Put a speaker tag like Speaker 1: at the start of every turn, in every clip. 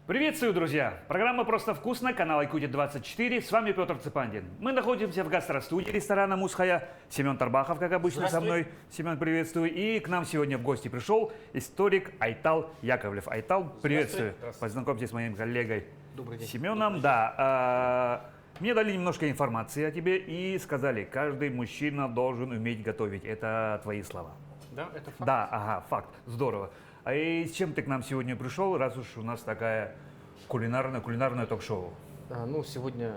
Speaker 1: Приветствую, друзья! Программа «Просто вкусно», канал Якутия-24. С вами Петр Цепандин. Мы находимся в гастростудии ресторана «Мусхая». Семен Тарбахов, как обычно, со мной. Семен, приветствую. И к нам сегодня в гости пришел историк Айтал Яковлев. Айтал, приветствую. Познакомьтесь с моим коллегой
Speaker 2: Добрый день.
Speaker 1: Семеном. Да, мне дали немножко информации о тебе и сказали, каждый мужчина должен уметь готовить. Это твои слова.
Speaker 2: Да, это факт.
Speaker 1: Да, ага, факт. Здорово. А и с чем ты к нам сегодня пришел, раз уж у нас такая кулинарное ток-шоу?
Speaker 2: Сегодня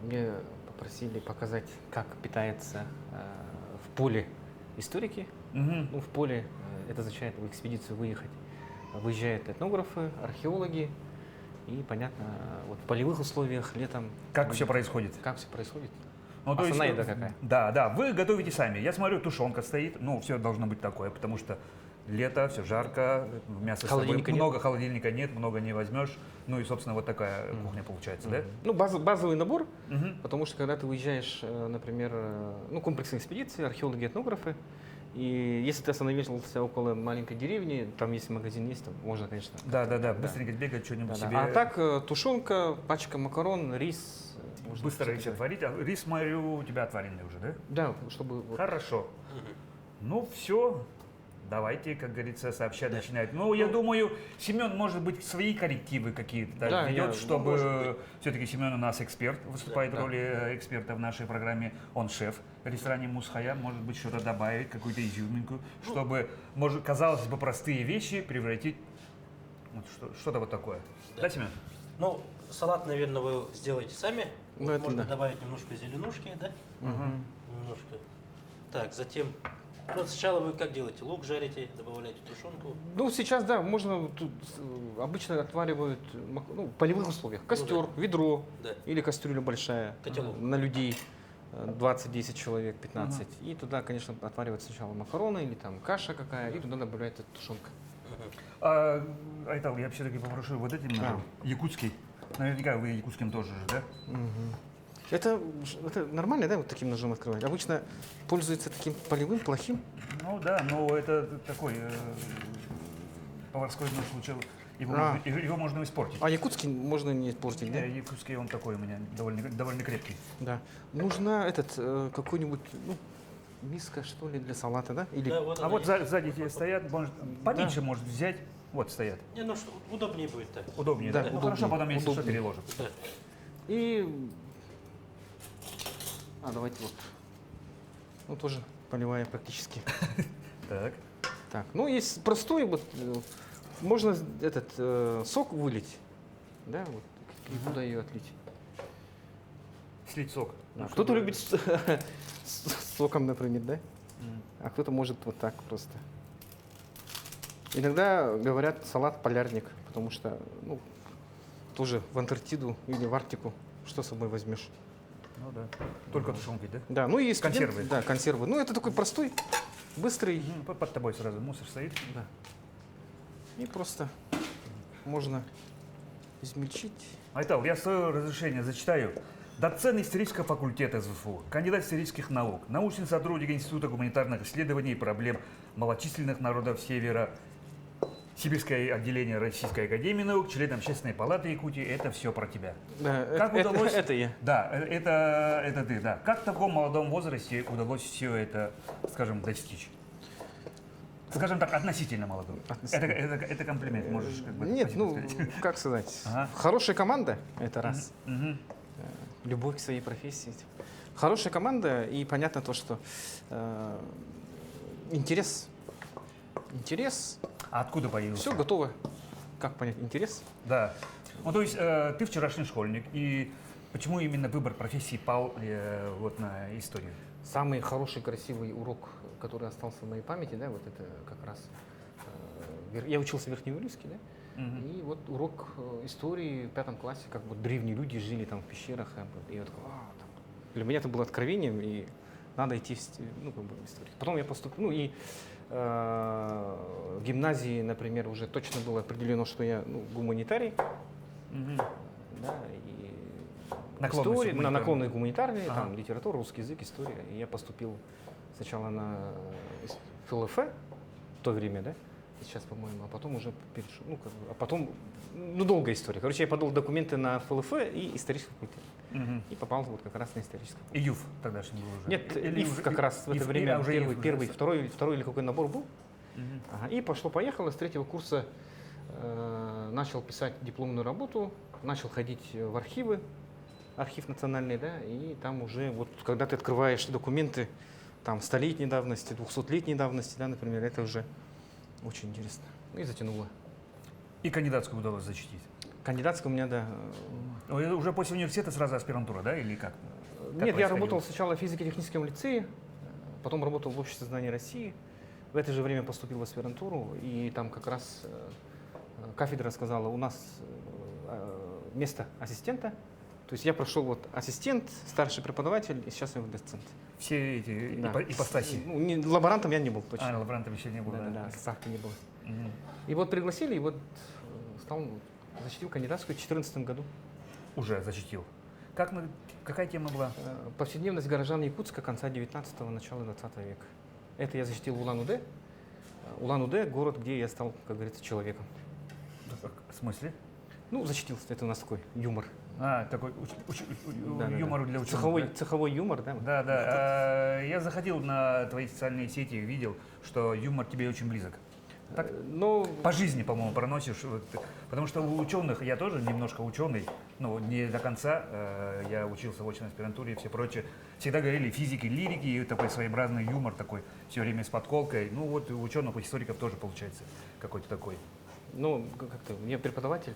Speaker 2: мне попросили показать, как питается в поле историки.
Speaker 1: Мгм.
Speaker 2: В поле это означает в экспедицию выехать. Выезжают этнографы, археологи. И, понятно, вот в полевых условиях летом...
Speaker 1: Как все происходит?
Speaker 2: Как все происходит?
Speaker 1: Ну, то есть,
Speaker 2: Основная еда какая?
Speaker 1: Да, вы готовите сами. Я смотрю, тушенка стоит, все должно быть такое, потому что лето, все жарко, мясо с собой
Speaker 2: Холодильника нет.
Speaker 1: много, холодильника нет, много не возьмешь. Ну и, собственно, вот такая кухня получается, да?
Speaker 2: Базовый набор,
Speaker 1: Мгм.
Speaker 2: потому что когда ты уезжаешь, например, комплексные экспедиции, археологи, этнографы, и если ты остановился около маленькой деревни, там есть магазин, есть, там можно, конечно.
Speaker 1: Да, быстренько бегать, что-нибудь
Speaker 2: Да-да.
Speaker 1: себе.
Speaker 2: А так тушенка, пачка макарон, рис. можно
Speaker 1: Быстро
Speaker 2: всё
Speaker 1: если
Speaker 2: такое.
Speaker 1: отварить. А рис, смотрю, у тебя отваренный уже, да?
Speaker 2: Да, чтобы... вот-
Speaker 1: Хорошо. Ну все, давайте, как говорится, сообщать начинать. Я думаю, Семен, может быть, свои коррективы какие-то
Speaker 2: Да,
Speaker 1: ведет,
Speaker 2: я-
Speaker 1: чтобы все-таки Семен у нас эксперт, выступает в
Speaker 2: Да.
Speaker 1: роли эксперта в нашей программе. Он шеф в ресторане «Мусхая», может быть, что-то добавить, какую-то изюминку, чтобы, может, казалось бы, простые вещи превратить вот что-то вот такое. Да, Семен?
Speaker 3: Салат, наверное, вы сделаете сами.
Speaker 2: Ну, это
Speaker 3: Можно
Speaker 2: да.
Speaker 3: добавить немножко зеленушки, да? Немножко. Так, затем... сначала вы как делаете? Лук жарите, добавляете тушенку.
Speaker 2: Сейчас, да, можно, тут обычно отваривают в полевых условиях. Костер, ведро
Speaker 3: Да.
Speaker 2: или кастрюля большая
Speaker 3: Котелок.
Speaker 2: на людей. 20-10 человек, 15. И туда, конечно, отваривают сначала макароны или там каша какая, и туда добавляется тушенка.
Speaker 1: Айтал, я все-таки попрошу вот этим ножом, якутский. Наверняка вы якутским тоже же, да?
Speaker 2: Это нормально, да, вот таким ножом открывать? Обычно пользуются таким полевым, плохим.
Speaker 1: Ну да, но это такой поварской нож лучше, его можно испортить.
Speaker 2: А якутский можно не испортить, да?
Speaker 1: Якутский он такой у меня довольно крепкий.
Speaker 2: Да. Нужна какой-нибудь, миска, что ли, для салата, да? Или...
Speaker 3: Да, вот
Speaker 1: А
Speaker 3: она
Speaker 1: вот
Speaker 3: есть.
Speaker 1: сзади тебе стоят, поменьше может взять. Вот стоят.
Speaker 3: Что удобнее будет так.
Speaker 1: Удобнее,
Speaker 2: Да,
Speaker 1: да?
Speaker 2: удобнее,
Speaker 1: Хорошо, потом если что
Speaker 2: удобнее.
Speaker 1: переложим.
Speaker 3: Да.
Speaker 2: И... давайте тоже поливая практически.
Speaker 1: Так.
Speaker 2: Так, есть простой, можно сок вылить, да, и куда ее отлить.
Speaker 1: Слить сок.
Speaker 2: Да,
Speaker 1: Ну,
Speaker 2: кто-то
Speaker 1: чтобы-
Speaker 2: любит с соком, например, да? А кто-то может вот так просто. Иногда говорят салат полярник, потому что, тоже в Антарктиду или в Арктику, что с собой возьмешь?
Speaker 1: Ну да. Только тушенкой, да?
Speaker 2: Да, и студент-
Speaker 1: Консервы.
Speaker 2: Да, консервы. Это такой простой, быстрый,
Speaker 1: Под тобой сразу мусор стоит.
Speaker 2: да. И просто можно измельчить.
Speaker 1: Айтал, я свое разрешение зачитаю. Доцент исторического факультета СВФУ, кандидат исторических наук, научный сотрудник Института гуманитарных исследований и проблем малочисленных народов Севера, Сибирское отделение Российской академии наук, член Общественной палаты Якутии. Это все про тебя.
Speaker 2: Да,
Speaker 1: Как удалось?
Speaker 2: это я.
Speaker 1: Да, это ты, да. Как в таком молодом возрасте удалось все это, скажем, достичь? Скажем так, относительно молодым. Это комплимент, можешь как бы.
Speaker 2: Нет,
Speaker 1: спасибо сказать.
Speaker 2: как сказать.
Speaker 1: Ага.
Speaker 2: Хорошая команда, это раз.
Speaker 1: Мгм.
Speaker 2: Любовь к своей профессии. Хорошая команда, и понятно то, что интерес.
Speaker 1: А откуда появился?
Speaker 2: Все готово. Как понять? Интерес?
Speaker 1: Да. То есть ты вчерашний школьник, и почему именно выбор профессии пал на историю?
Speaker 2: Самый хороший, красивый урок, который остался в моей памяти, да, вот это как раз. Я учился в Верхнеуральске, да, и вот урок истории в 5 классе, как вот древние люди жили там в пещерах, и я такой, для меня это было откровением, и надо идти в историю. Потом я поступил, и в гимназии, например, уже точно было определено, что я гуманитарий, да, и
Speaker 1: Наклонность
Speaker 2: история,
Speaker 1: гуманитарная.
Speaker 2: наклонные гуманитарные,
Speaker 1: Ага.
Speaker 2: там литература, русский язык, история. И я поступил сначала на ФЛФ, в то время, да, сейчас, по-моему, а потом уже перешел, ну, как бы, а потом, ну, долгая история. Короче, я подал документы на ФЛФ и исторический факультет.
Speaker 1: Мгм.
Speaker 2: И попал вот как раз на исторический.
Speaker 1: И ЮФ тогдашний был уже?
Speaker 2: Нет,
Speaker 1: Или
Speaker 2: ИФ
Speaker 1: уже-
Speaker 2: как раз в это
Speaker 1: ИФ,
Speaker 2: время
Speaker 1: а, уже
Speaker 2: первый,
Speaker 1: ИФ,
Speaker 2: первый,
Speaker 1: да.
Speaker 2: второй или какой набор был.
Speaker 1: Мгм.
Speaker 2: Ага, и пошло-поехало, с третьего курса начал писать дипломную работу, начал ходить в архивы, архив национальный, да, и там уже вот, когда ты открываешь документы, там, 100-летней давности, 200-летней давности, да, например, это уже очень интересно. И затянуло.
Speaker 1: И кандидатскую удалось защитить.
Speaker 2: Кандидатская у меня, да.
Speaker 1: Уже после университета сразу аспирантура, да, или как? Как
Speaker 2: Нет, я
Speaker 1: происходило?
Speaker 2: работал сначала в физико-техническом лицее, потом работал в Обществе знаний России. В это же время поступил в аспирантуру, и там как раз кафедра сказала, у нас место ассистента. То есть я прошел вот ассистент, старший преподаватель, и сейчас я вот доцент.
Speaker 1: Все эти
Speaker 2: Да.
Speaker 1: ипостаси.
Speaker 2: Ну, лаборантом я не был точно.
Speaker 1: А, лаборантом еще не было.
Speaker 2: Да, ставки не было.
Speaker 1: Мгм.
Speaker 2: И вот пригласили, и вот защитил кандидатскую в 2014 году.
Speaker 1: Уже защитил. Какая тема была?
Speaker 2: Повседневность горожан Якутска конца 19-го, начала 20 века. Это я защитил в Улан-Удэ. Улан-Удэ — город, где я стал, как говорится, человеком.
Speaker 1: В смысле?
Speaker 2: Ну, защитил, это у нас такой юмор.
Speaker 1: А, такой
Speaker 2: Да-да-да.
Speaker 1: юмор для ученых.
Speaker 2: Цеховой юмор, да?
Speaker 1: Да, да. Я заходил на твои социальные сети и видел, что юмор тебе очень близок. Так?
Speaker 2: Но
Speaker 1: По жизни, по-моему, проносишь. Потому что у ученых, я тоже немножко ученый, но не до конца. Я учился в очной аспирантуре и все прочее. Всегда говорили физики, лирики, и такой своеобразный юмор такой, все время с подколкой. Ну вот у ученых, у историков тоже получается какой-то такой.
Speaker 2: ну, как-то мне преподаватель,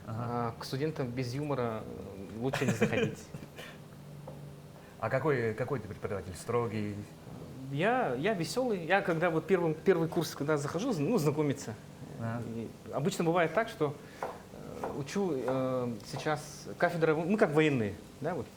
Speaker 1: Ага.
Speaker 2: а к студентам без юмора лучше не заходить.
Speaker 1: А какой ты преподаватель? Строгий?
Speaker 2: Я веселый. Я когда вот первый курс, когда захожу, ну, знакомиться.
Speaker 1: А.
Speaker 2: И обычно бывает так, что учу сейчас кафедра, мы как военные, да, вот.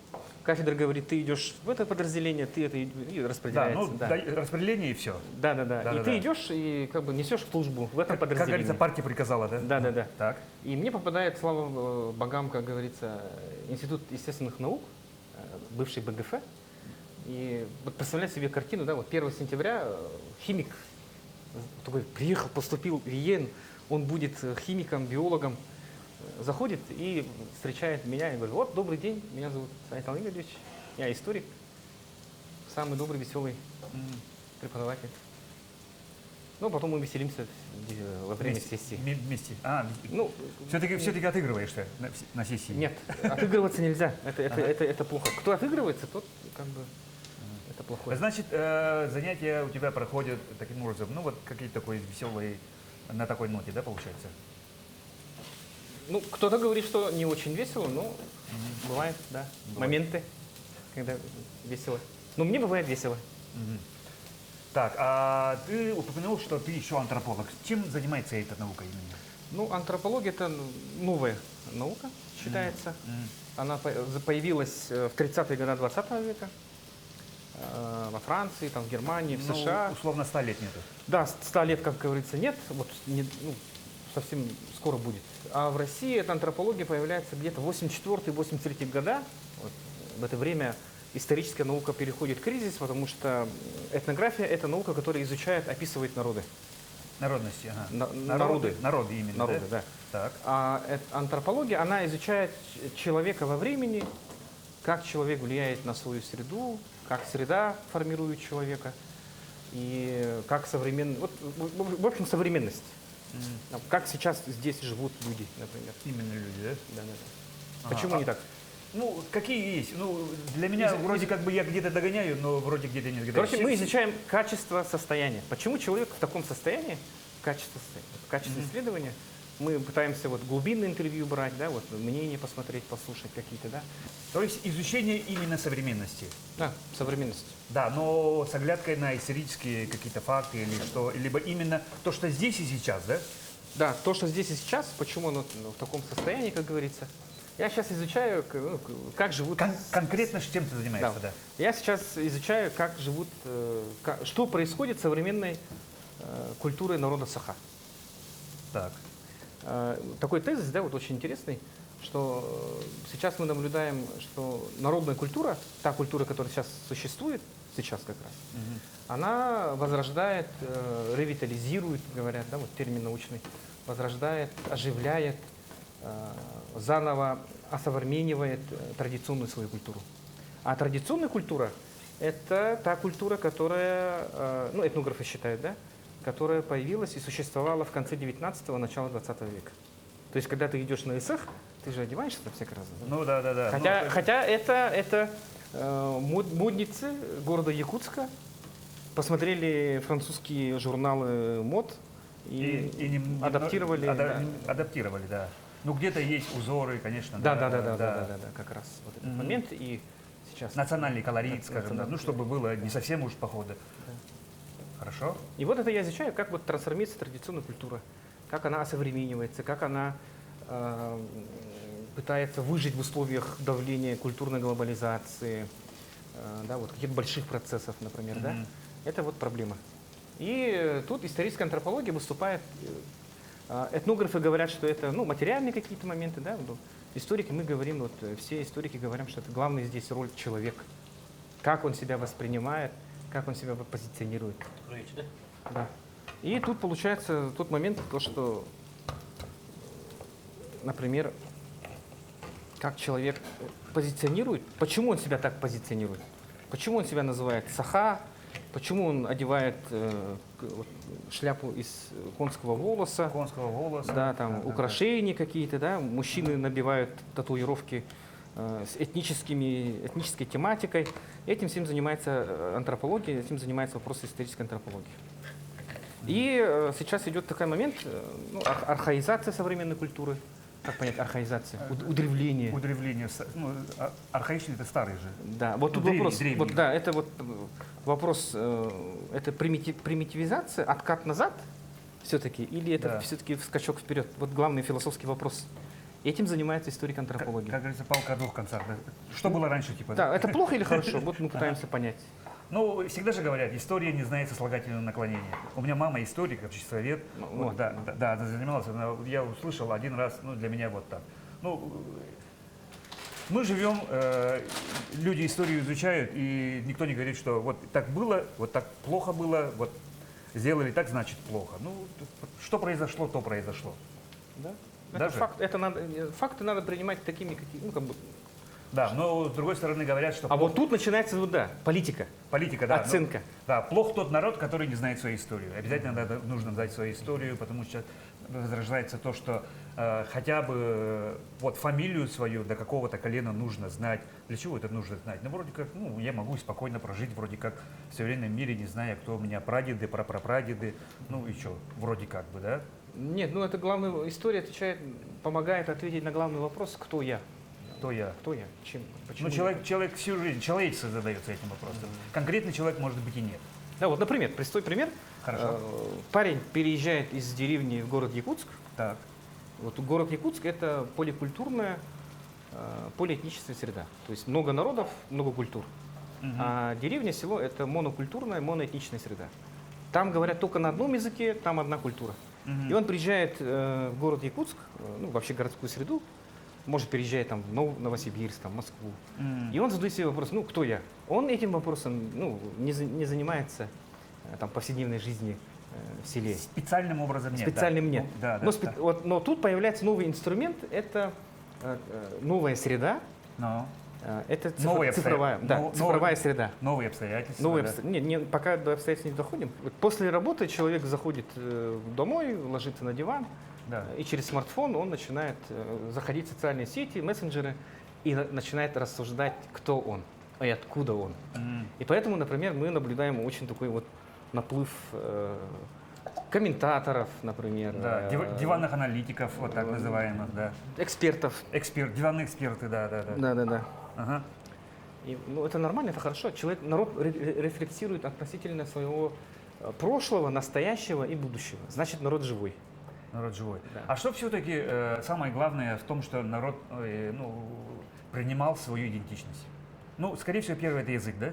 Speaker 2: Кафедра говорит, ты идешь в это подразделение, ты это и
Speaker 1: Да,
Speaker 2: распределяется.
Speaker 1: ну
Speaker 2: да.
Speaker 1: распределение и все.
Speaker 2: Да. И
Speaker 1: Да-да-да.
Speaker 2: ты идешь и как бы несешь службу в этом
Speaker 1: Как говорится,
Speaker 2: подразделении.
Speaker 1: партия приказала, да?
Speaker 2: Да.
Speaker 1: Так.
Speaker 2: И мне попадает, слава богам, как говорится, Институт естественных наук, бывший БГФ. И вот представляете себе картину, да, вот 1 сентября химик такой приехал, поступил в ИЕН, он будет химиком, биологом, заходит и встречает меня и говорит, вот, добрый день, меня зовут Сайтал Игоревич, я историк, самый добрый, веселый преподаватель. Ну, потом мы веселимся во время сессии.
Speaker 1: Вместе. А,
Speaker 2: Ну,
Speaker 1: все-таки отыгрываешь-то на сессии?
Speaker 2: нет, отыгрываться нельзя, это плохо. Кто отыгрывается, тот как бы это плохое.
Speaker 1: Значит, занятия у тебя проходят таким образом, ну вот какие-то такой веселые, на такой ноте, да, получается?
Speaker 2: Ну, кто-то говорит, что не очень весело, но бывает, да, моменты, когда весело. Но мне бывает весело.
Speaker 1: Мгм. Так, а ты упомянул, что ты еще антрополог. Чем занимается эта наука именно?
Speaker 2: Ну, антропология — это новая наука, считается.
Speaker 1: Мгм.
Speaker 2: Она появилась в 30-е годы 20 века во Франции, там, в Германии, в
Speaker 1: Ну,
Speaker 2: США.
Speaker 1: условно 100 лет нету.
Speaker 2: Да, 100 лет, как говорится, нет, вот ну, совсем скоро будет. А в России эта антропология появляется где-то 84-83 года. Вот в это время историческая наука переходит в кризис, потому что этнография — это наука, которая изучает, описывает народы.
Speaker 1: Народности, ага.
Speaker 2: Народы.
Speaker 1: Народы именно,
Speaker 2: Народы, да.
Speaker 1: Так.
Speaker 2: А антропология, она изучает человека во времени, как человек влияет на свою среду, как среда формирует человека, и как вот, в общем, современность. Как сейчас здесь живут люди, например.
Speaker 1: Именно люди, да?
Speaker 2: Да.
Speaker 1: Ага,
Speaker 2: Почему не так?
Speaker 1: Ну, какие есть? Ну, для меня вроде как бы я где-то догоняю, но вроде где-то не догоняю.
Speaker 2: Короче, мы изучаем качество состояния. Почему человек в таком состоянии? Качество исследования. Мы пытаемся вот глубинное интервью брать, да, вот мнение посмотреть, послушать какие-то, да.
Speaker 1: То есть изучение именно современности.
Speaker 2: Да, современность.
Speaker 1: Да, но с оглядкой на исторические какие-то факты или что, либо именно то, что здесь и сейчас, да?
Speaker 2: Да, то, что здесь и сейчас, почему оно в таком состоянии, как говорится. Я сейчас изучаю, как живут...
Speaker 1: Конкретно с чем ты занимаешься, да?
Speaker 2: Я сейчас изучаю, как живут, что происходит с современной культурой народа Саха.
Speaker 1: Так.
Speaker 2: Такой тезис, да, вот очень интересный, что сейчас мы наблюдаем, что народная культура, та культура, которая сейчас существует, сейчас как раз, она возрождает, ревитализирует, говорят, да, вот термин научный, возрождает, оживляет, заново осовременивает традиционную свою культуру. А традиционная культура – это та культура, которая, ну, этнографы считают, да, которая появилась и существовала в конце 19-го, начала 20 века. То есть, когда ты идешь на ИСах, ты же одеваешься там всяко разно. Да?
Speaker 1: Ну да.
Speaker 2: Хотя это модницы города Якутска посмотрели французские журналы мод и адаптировали.
Speaker 1: Адаптировали, да. Ну где-то есть узоры, конечно.
Speaker 2: Да, как раз вот этот момент. И сейчас
Speaker 1: национальный колорит, скажем, да, ну чтобы было не совсем уж походу.
Speaker 2: Да.
Speaker 1: Хорошо.
Speaker 2: И вот это я изучаю, как вот трансформируется традиционная культура, как она осовременивается, как она пытается выжить в условиях давления культурной глобализации, да, вот каких-то больших процессов, например, да. Это вот проблема. И тут историческая антропология выступает. Этнографы говорят, что это, ну, материальные какие-то моменты, да. Историки, мы говорим, вот все историки говорят, что это главная здесь роль человека. Как он себя воспринимает, как он себя позиционирует. Да. И тут получается тот момент, то, что, например, как человек позиционирует, почему он себя так позиционирует, почему он себя называет саха, почему он одевает шляпу из конского волоса, да, там украшения какие-то, да, мужчины набивают татуировки с этнической тематикой. Этим всем занимается антропология, этим занимается вопрос исторической антропологии. И сейчас идет такой момент, ну, архаизация современной культуры. Как понять архаизация? Удревление.
Speaker 1: Удревление. Ну, архаичный это старый же.
Speaker 2: Да, вот тут вопрос. Вот, да, это вот вопрос, это примитивизация, откат назад все-таки, или это все-таки скачок вперед? Вот главный философский вопрос. Этим занимается историк антропологии.
Speaker 1: Как говорится, палка о двух концах. Да? Что было раньше, типа?
Speaker 2: Да, это плохо или хорошо? Вот мы пытаемся понять.
Speaker 1: Ну, всегда же говорят, история не знает сослагательного наклонения. У меня мама историк, обществовед. Вот, да, она занималась. Я услышал один раз, ну, для меня вот так. Ну, мы живем, люди историю изучают, и никто не говорит, что вот так было, вот так плохо было, вот сделали так, значит плохо. Ну, что произошло, то произошло.
Speaker 2: Да? Это факт, факты надо принимать такими, какие, ну, как бы.
Speaker 1: Да, но с другой стороны говорят, что...
Speaker 2: А вот тут начинается, вот, да, политика.
Speaker 1: Политика, да.
Speaker 2: Оценка.
Speaker 1: Ну, да, плох тот народ, который не знает свою историю. Обязательно нужно знать свою историю, потому что возрождается то, что хотя бы вот фамилию свою до какого-то колена нужно знать. Для чего это нужно знать? Ну, вроде как, ну, я могу спокойно прожить, вроде как в современном мире, не зная, кто у меня прадеды, прапрапрадеды, ну и что, вроде как бы, да?
Speaker 2: Нет, ну это главная история помогает ответить на главный вопрос, кто я.
Speaker 1: Кто я?
Speaker 2: Кто я? Чем? Почему?
Speaker 1: Ну, человек всю жизнь, человечество задается этим вопросом. Конкретный человек, может быть, и нет.
Speaker 2: Да, вот, например, простой пример.
Speaker 1: Хорошо.
Speaker 2: Парень переезжает из деревни в город Якутск.
Speaker 1: Так.
Speaker 2: Вот город Якутск – это поликультурная, полиэтническая среда. То есть много народов, много культур. А деревня, село – это монокультурная, моноэтничная среда. Там говорят только на одном языке, там одна культура. И он приезжает в город Якутск, ну, вообще городскую среду, может переезжать там, в Новосибирск, там, в Москву. И он задает себе вопрос, ну, кто я? Он этим вопросом, ну, не занимается там, повседневной жизни в селе.
Speaker 1: Специальным образом нет.
Speaker 2: Специальным нет.
Speaker 1: Ну, да,
Speaker 2: Вот, но тут появляется новый инструмент, это новая среда. Это цифровая, цифровая среда.
Speaker 1: Новые обстоятельства.
Speaker 2: Пока до обстоятельств не доходим. Вот после работы человек заходит домой, ложится на диван, и через смартфон он начинает заходить в социальные сети, мессенджеры, и начинает рассуждать, кто он и откуда он. И поэтому, например, мы наблюдаем очень такой вот наплыв комментаторов, например.
Speaker 1: Да, диванных аналитиков, вот так называемых, да.
Speaker 2: Экспертов.
Speaker 1: Диванные эксперты, да.
Speaker 2: Да.
Speaker 1: Ага.
Speaker 2: И, ну, это нормально, это хорошо. Народ рефлексирует относительно своего прошлого, настоящего и будущего. Значит, народ живой.
Speaker 1: Народ живой.
Speaker 2: Да.
Speaker 1: А что все-таки самое главное в том, что народ принимал свою идентичность? Ну, скорее всего, первое это язык, да?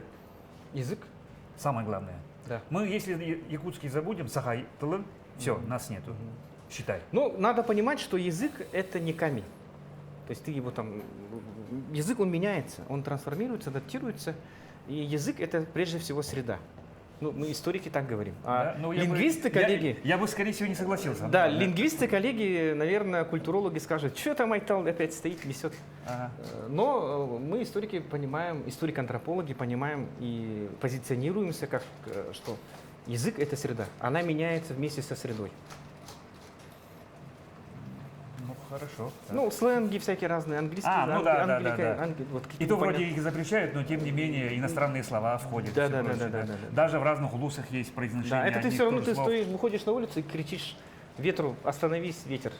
Speaker 2: Язык?
Speaker 1: Самое главное.
Speaker 2: Да.
Speaker 1: Мы, если якутский забудем, сахай, тылын, все, нас нету. Считай.
Speaker 2: Ну, надо понимать, что язык это не камень. То есть ты его там... Язык, он меняется, он трансформируется, адаптируется. И язык это прежде всего среда. Ну, мы историки так говорим.
Speaker 1: Да?
Speaker 2: А
Speaker 1: Ну,
Speaker 2: лингвисты, коллеги...
Speaker 1: Я бы, скорее всего, не согласился.
Speaker 2: Да, лингвисты, коллеги, наверное, культурологи скажут, что там Айтал опять стоит, несет.
Speaker 1: Ага.
Speaker 2: Но мы, историки, понимаем, историк-антропологи, понимаем и позиционируемся как, что язык — это среда. Она меняется вместе со средой.
Speaker 1: Ну, хорошо. да.
Speaker 2: Ну, сленги всякие разные, английский,
Speaker 1: ну да, да,
Speaker 2: вот
Speaker 1: И то вроде их запрещают, но тем не менее иностранные слова входят.
Speaker 2: Да,
Speaker 1: и всё
Speaker 2: да,
Speaker 1: прочее,
Speaker 2: да.
Speaker 1: Даже в разных улусах есть произношение.
Speaker 2: Да, это ты
Speaker 1: одних
Speaker 2: все равно
Speaker 1: и тех
Speaker 2: ты
Speaker 1: же слов.
Speaker 2: стоишь, выходишь на улицу и кричишь ветру: остановись, ветер.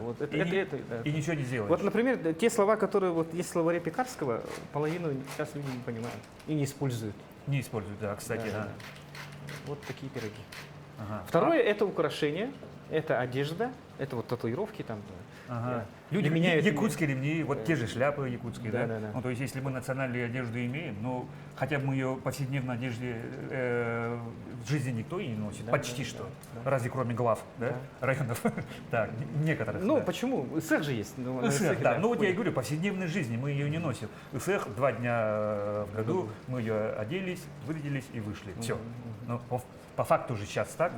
Speaker 2: Вот это,
Speaker 1: И,
Speaker 2: да.
Speaker 1: и ничего не сделаешь.
Speaker 2: Вот, например, те слова, которые вот есть в словаре Пекарского, половину сейчас люди не понимают и не используют.
Speaker 1: Не используют, да, кстати.
Speaker 2: Да,
Speaker 1: Да.
Speaker 2: да. Вот такие пироги.
Speaker 1: Ага.
Speaker 2: Второе — это украшение, это одежда, это вот татуировки там.
Speaker 1: Ага.
Speaker 2: Люди меняют.
Speaker 1: Якутские ремни, вот те же шляпы якутские, да?
Speaker 2: Да.
Speaker 1: Ну, то есть, если мы национальную одежду имеем, ну, хотя бы мы ее в повседневной одежде в жизни никто и не носит,
Speaker 2: Да,
Speaker 1: почти
Speaker 2: да,
Speaker 1: что.
Speaker 2: да.
Speaker 1: Разве кроме глав, да? Районов. Так, некоторых.
Speaker 2: Ну,
Speaker 1: да.
Speaker 2: почему? ИСЭХ же есть. Ну, на
Speaker 1: ИСЭХ,
Speaker 2: ИСЭХе,
Speaker 1: да. Ну вот я и
Speaker 2: ходит.
Speaker 1: говорю, в повседневной жизни мы ее не носим. ИСЭХ 2 дня в году, мы ее оделись, вырядились и вышли. Все. Ну, по факту же сейчас так.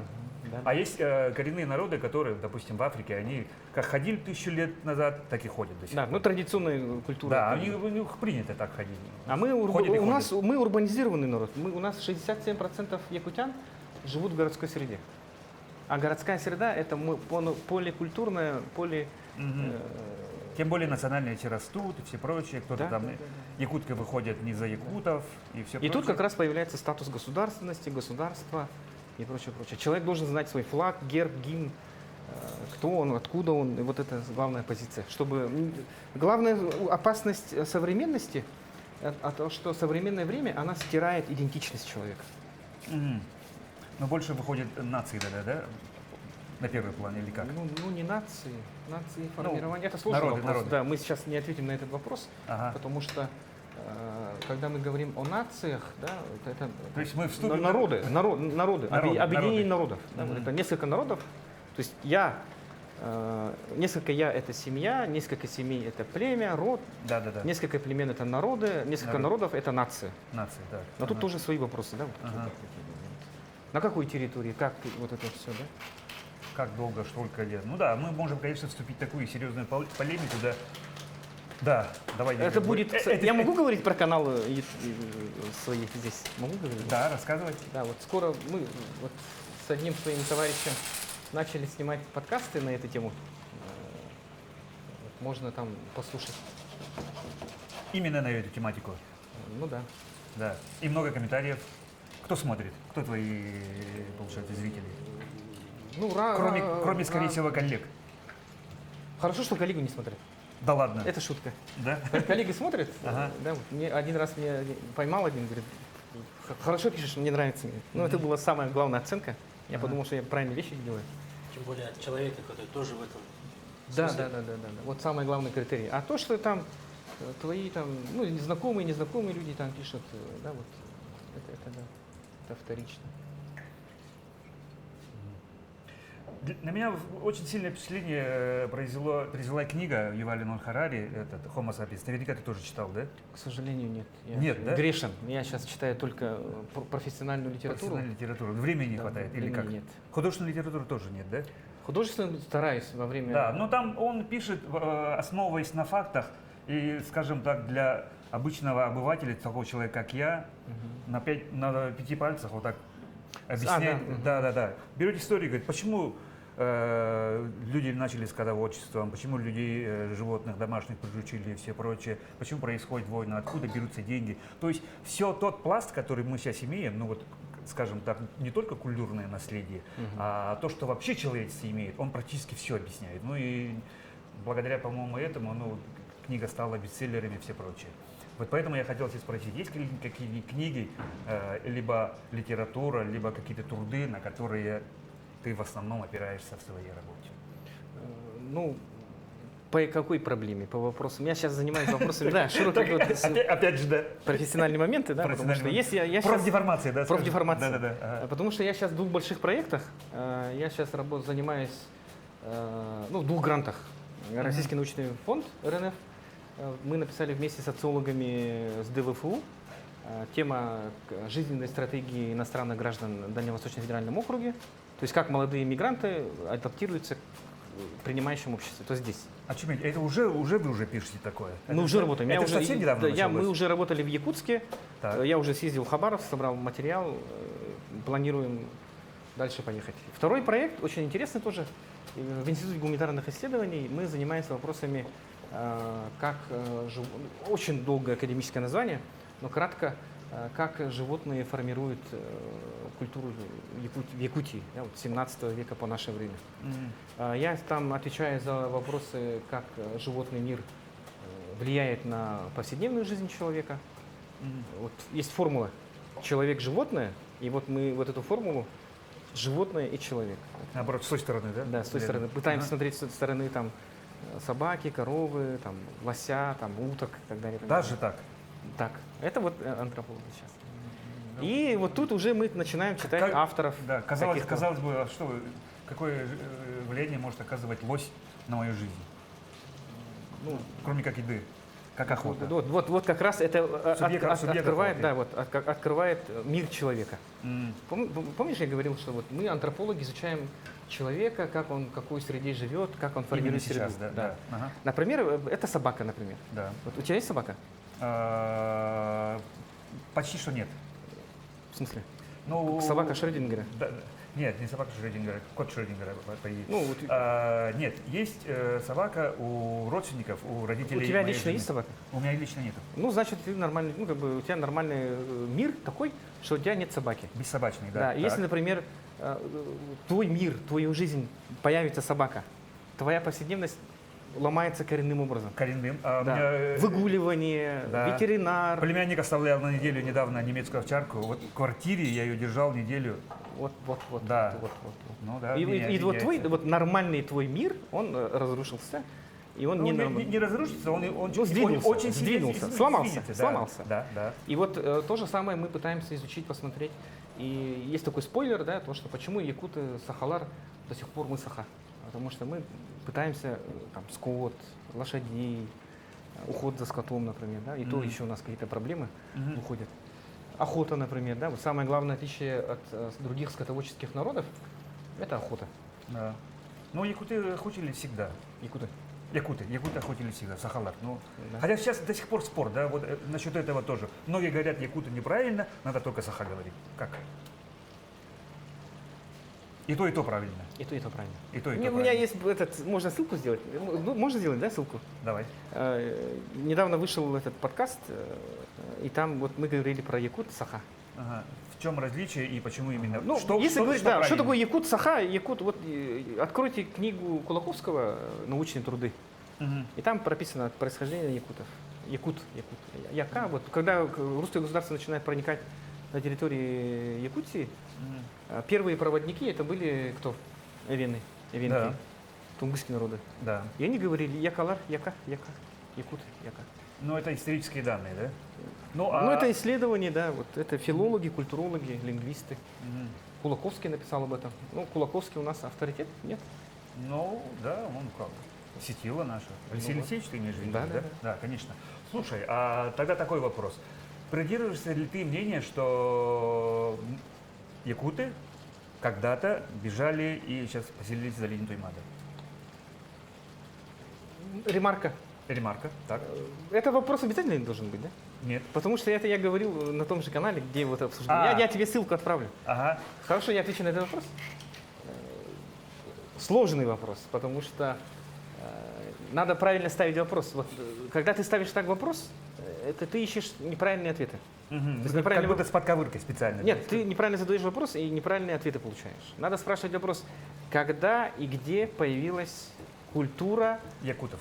Speaker 2: Да.
Speaker 1: А есть коренные народы, которые, допустим, в Африке, они как ходили 1000 лет назад, так и ходят до сих
Speaker 2: Да,
Speaker 1: пор.
Speaker 2: ну традиционная культура.
Speaker 1: Да, у них принято так ходить.
Speaker 2: А мы,
Speaker 1: Ходят и
Speaker 2: у нас,
Speaker 1: ходят.
Speaker 2: мы урбанизированный народ. У нас 67% якутян живут в городской среде. А городская среда — это поликультурная,
Speaker 1: Мгм. Тем более национальные эти растут и все прочее. Кто-то
Speaker 2: Да,
Speaker 1: там
Speaker 2: да,
Speaker 1: якутка выходит не за якутов и все
Speaker 2: И
Speaker 1: прочее.
Speaker 2: тут как раз появляется статус государственности, государства и прочее, прочее. Человек должен знать свой флаг, герб, гимн, кто он, откуда он, и вот это главная позиция. Чтобы главная опасность современности, то, что современное время, она стирает идентичность человека.
Speaker 1: Мгм. Но больше выходит нации, да? На первый план или как?
Speaker 2: Ну, не нации, нации формирования. Это сложный
Speaker 1: народы,
Speaker 2: вопрос.
Speaker 1: народы.
Speaker 2: Да, мы сейчас не ответим на этот вопрос,
Speaker 1: Ага.
Speaker 2: потому что когда мы говорим о нациях, да, это
Speaker 1: То есть мы вступим...
Speaker 2: народы,
Speaker 1: Народы,
Speaker 2: объединение
Speaker 1: народы.
Speaker 2: народов. Да, вот
Speaker 1: Мгм.
Speaker 2: это несколько народов. То есть несколько я — это семья, несколько семей — это племя, род,
Speaker 1: Да.
Speaker 2: несколько племен — это народы, несколько
Speaker 1: Народ.
Speaker 2: народов — это нация.
Speaker 1: Нации, да.
Speaker 2: Но тут
Speaker 1: Ага.
Speaker 2: тоже свои вопросы, да? Вот
Speaker 1: Ага.
Speaker 2: такие моменты. На какой территории, как вот это все, да?
Speaker 1: Как долго, сколько лет? Ну да, мы можем, конечно, вступить в такую серьезную полемику, да. Да, давай.
Speaker 2: Это будет.
Speaker 1: Это-
Speaker 2: Я могу говорить про каналы свои здесь? Могу говорить?
Speaker 1: Да, рассказывайте.
Speaker 2: Да, вот скоро мы вот с одним своим товарищем начали снимать подкасты на эту тему. Вот можно там послушать.
Speaker 1: Именно на эту тематику.
Speaker 2: Ну да.
Speaker 1: Да. И много комментариев. Кто смотрит? Кто твои, получается, зрители?
Speaker 2: Ну,
Speaker 1: Кроме, скорее всего, коллег.
Speaker 2: Хорошо, что коллегу не смотрят.
Speaker 1: Да ладно.
Speaker 2: Это шутка.
Speaker 1: Да?
Speaker 2: Коллеги смотрят.
Speaker 1: Ага.
Speaker 2: Да, вот мне один раз меня поймал один, говорит: хорошо пишешь, мне нравится. Ну, это была самая главная оценка. Я подумал, что я правильные вещи делаю.
Speaker 3: Тем более от человека, который тоже в этом.
Speaker 2: Да.
Speaker 3: смысле.
Speaker 2: Вот самый главный критерий. А то, что там твои там, ну, незнакомые люди там пишут, да, вот это да, это вторично.
Speaker 1: На меня очень сильное впечатление произвела книга Юваля Ноа Харари, этот «Homo sapiens». Наверняка ты тоже читал, да?
Speaker 2: К сожалению, нет. Я
Speaker 1: Нет, да?
Speaker 2: грешен. Я сейчас читаю только профессиональную литературу.
Speaker 1: Профессиональная литература. Времени не
Speaker 2: Да,
Speaker 1: хватает или
Speaker 2: времени
Speaker 1: как?
Speaker 2: нет.
Speaker 1: Художественной литературы тоже нет, да?
Speaker 2: Художественно стараюсь во время.
Speaker 1: Да, но там он пишет, основываясь на фактах, и, скажем так, для обычного обывателя, такого человека, как я, на 5 пальцах вот так объясняет. Да. Берете историю и говорит, почему люди начали скотоводчеством, почему людей, животных домашних приручили и все прочее, почему происходит война, откуда берутся деньги. То есть все тот пласт, который мы сейчас имеем, ну вот, скажем так, не только культурное наследие, а то, что вообще человечество имеет, он практически все объясняет. Ну и благодаря, по-моему, этому, ну, книга стала бестселлерами и все прочее. Вот поэтому я хотел тебя спросить, есть ли какие книги, либо литература, либо какие-то труды, на которые ты в основном опираешься в своей работе?
Speaker 2: Ну, по какой проблеме? По вопросам. Я сейчас занимаюсь вопросами, да, широкие
Speaker 1: Опять же, да.
Speaker 2: профессиональные моменты, да, потому что есть я сейчас...
Speaker 1: Профдеформация, да? скажем?
Speaker 2: Профдеформация.
Speaker 1: Да. Ага.
Speaker 2: Потому что я сейчас в 2 больших проектах. Я сейчас занимаюсь в 2 грантах. Российский научный фонд РНФ. Мы написали вместе с социологами с ДВФУ тема жизненной стратегии иностранных граждан в Дальневосточном федеральном округе, то есть как молодые мигранты адаптируются к принимающему обществу, то здесь.
Speaker 1: А что, это уже вы пишете такое?
Speaker 2: Мы уже работаем.
Speaker 1: Это совсем недавно началось?
Speaker 2: Мы уже работали в Якутске,
Speaker 1: Так.
Speaker 2: я уже съездил в Хабаровск, собрал материал, планируем дальше поехать. Второй проект, очень интересный тоже, в Институте гуманитарных исследований мы занимаемся вопросами, как очень долгое академическое название, но кратко, как животные формируют культуру в Якутии, да, вот 17 века по наше время. Я там отвечаю за вопросы, как животный мир влияет на повседневную жизнь человека. Вот есть формула человек-животное, и вот мы вот эту формулу животное и человек.
Speaker 1: Наоборот, с той стороны, да?
Speaker 2: Да, с той стороны. Пытаемся смотреть с той стороны там собаки, коровы, там лося, там уток и так далее.
Speaker 1: Даже так?
Speaker 2: Так. Это вот антропология сейчас. И вот тут уже мы начинаем читать
Speaker 1: Как-
Speaker 2: авторов.
Speaker 1: Да, казалось
Speaker 2: каких-то.
Speaker 1: бы, а что, какое влияние может оказывать лось на мою жизнь?
Speaker 2: Ну,
Speaker 1: Кроме как еды, как охота.
Speaker 2: вот как раз это
Speaker 1: Субъект
Speaker 2: открывает,
Speaker 1: охоты.
Speaker 2: да, вот открывает мир человека.
Speaker 1: М.
Speaker 2: Помнишь, я говорил, что вот мы, антропологи, изучаем человека, как он, в какой среде живет, как он
Speaker 1: Именно
Speaker 2: формирует
Speaker 1: сейчас,
Speaker 2: среду.
Speaker 1: да. Ага,
Speaker 2: Например, это собака, например.
Speaker 1: да.
Speaker 2: Вот у тебя есть собака?
Speaker 1: Почти что нет.
Speaker 2: В смысле?
Speaker 1: Ну,
Speaker 2: Собака Шрёдингера?
Speaker 1: Да, нет, не собака Шрёдингера, кот Шрёдингера.
Speaker 2: Ну, вот
Speaker 1: Нет, есть собака у родственников, у родителей.
Speaker 2: у тебя
Speaker 1: моей
Speaker 2: лично
Speaker 1: жены.
Speaker 2: есть собака?
Speaker 1: У меня лично нет.
Speaker 2: Ну, значит, ты нормальный, ну, как бы у тебя нормальный мир такой, что у тебя нет собаки.
Speaker 1: Бессобачный, да.
Speaker 2: Да,
Speaker 1: так.
Speaker 2: если, например, твой мир, твою жизнь появится собака, твоя повседневность ломается коренным образом.
Speaker 1: Коренным.
Speaker 2: Да.
Speaker 1: У меня,
Speaker 2: Выгуливание,
Speaker 1: да.
Speaker 2: ветеринар.
Speaker 1: племянник оставлял на неделю недавно немецкую овчарку. Вот в квартире я ее держал неделю.
Speaker 2: Вот.
Speaker 1: Да.
Speaker 2: Вот.
Speaker 1: Ну да,
Speaker 2: И
Speaker 1: меня
Speaker 2: вот твой,
Speaker 1: меняется.
Speaker 2: вот нормальный твой мир, он разрушился, и он
Speaker 1: Ну,
Speaker 2: не,
Speaker 1: не разрушится, он
Speaker 2: сдвинулся,
Speaker 1: очень сильно
Speaker 2: сдвинулся, сломался,
Speaker 1: сдвинется, да.
Speaker 2: сломался.
Speaker 1: Да.
Speaker 2: И вот то же самое мы пытаемся изучить, посмотреть. И есть такой спойлер, да, то, что почему якуты Сахалар до сих пор мы Саха. Потому что мы пытаемся там, скот, лошадей, уход за скотом, например, да, и то еще у нас какие-то проблемы
Speaker 1: Мгм.
Speaker 2: уходят. Охота, например, да, вот самое главное отличие от других скотоводческих народов – это охота.
Speaker 1: Да. Ну, якуты охотили всегда.
Speaker 2: Якуты.
Speaker 1: Якуты охотили всегда, Сахалар. Ну,
Speaker 2: Да.
Speaker 1: хотя сейчас до сих пор спор, да, вот насчет этого тоже. Многие говорят, якуты неправильно, надо только Саха говорить. Как? И то правильно.
Speaker 2: И то правильно.
Speaker 1: И то
Speaker 2: У меня
Speaker 1: правильно.
Speaker 2: есть можно ссылку сделать? Ну, можно сделать, да, ссылку?
Speaker 1: Давай.
Speaker 2: Недавно вышел этот подкаст, и там вот мы говорили про якут Саха.
Speaker 1: Ага. В чем различие и почему именно?
Speaker 2: Ну, если говорить, да, что
Speaker 1: правильно?
Speaker 2: такое якут Саха, якут, вот откройте книгу Кулаковского «Научные труды»,
Speaker 1: Мгм.
Speaker 2: и там прописано происхождение якутов. Якут. Яка, вот когда русское государство начинает проникать на территории Якутии,
Speaker 1: Мгм.
Speaker 2: первые проводники это были кто? Эвенки,
Speaker 1: Да.
Speaker 2: тунгусские народы.
Speaker 1: Да.
Speaker 2: И они говорили якалар, якут, яка.
Speaker 1: Ну, это исторические данные, да?
Speaker 2: Ну, это исследования, да, вот это филологи, культурологи, лингвисты.
Speaker 1: Мгм.
Speaker 2: Кулаковский написал об этом. Ну, Кулаковский у нас авторитет, нет?
Speaker 1: Ну, да, он как? Сетила наша. Алексей
Speaker 2: Ну,
Speaker 1: Алексеевич, ты имеешь в виду,
Speaker 2: да, да.
Speaker 1: Да, конечно. Слушай, а тогда такой вопрос. Придерживаешься ли ты мнения, что якуты когда-то бежали и сейчас поселились в долине Туймада?
Speaker 2: Ремарка.
Speaker 1: Ремарка, так?
Speaker 2: Это вопрос обязательно должен быть, да?
Speaker 1: Нет.
Speaker 2: Потому что это я говорил на том же канале, где вот обсуждали.
Speaker 1: А.
Speaker 2: Я тебе ссылку отправлю.
Speaker 1: Ага.
Speaker 2: Хорошо, я отвечу на этот вопрос. Сложный вопрос, потому что надо правильно ставить вопрос. Вот, когда ты ставишь так вопрос, это ты ищешь неправильные ответы.
Speaker 1: Мгм.
Speaker 2: есть
Speaker 1: Как
Speaker 2: неправильно
Speaker 1: будто с подковыркой специально.
Speaker 2: Нет, ты неправильно задаешь вопрос и неправильные ответы получаешь. Надо спрашивать вопрос, когда и где появилась культура
Speaker 1: Якутов.